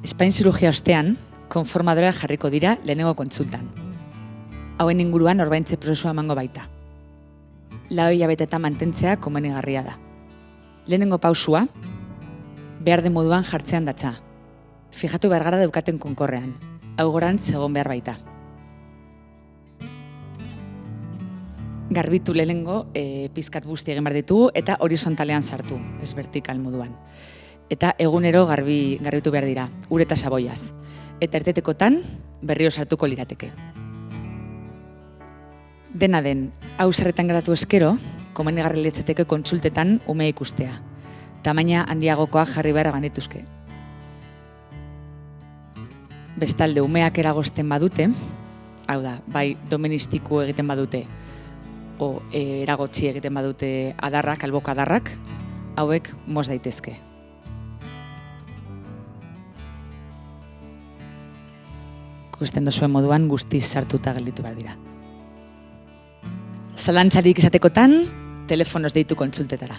Espain zirurgia ostean, konformadora jarriko dira lehenengo kontsultan. Hauen inguruan orbaintze prozesua emango baita. 4 hilabetetan mantentzea komenigarria da. Lehenengo pausua, behar den moduan jartzean datza. Fijatu behar gara daukaten konkorrean. Hau gorantz egon behar baita. Garbitu lehenengo, pizkat busti egin behar ditugu eta horizontalean sartu, ez vertikal moduan. Eta egunero garbitu behar dira, ur eta saboiaz. Eta ertetekotan berriro sartuko lirateke. Dena den, hau zerretan geratu eskero, komenigarri litzateke kontsultetan umea ikustea. Tamaina handiagokoak jarri behar ganituzke. Bestalde, umeak eragozten badute, hau da, bai doministiku egiten badute, o eragotzi egiten badute adarrak, alboko adarrak, hauek mos daitezke. Ikusten duzuen moduan guztiz sartuta gelditu behar dira. Zalantzarik izatekotan, telefonoz deitu kontsultetara.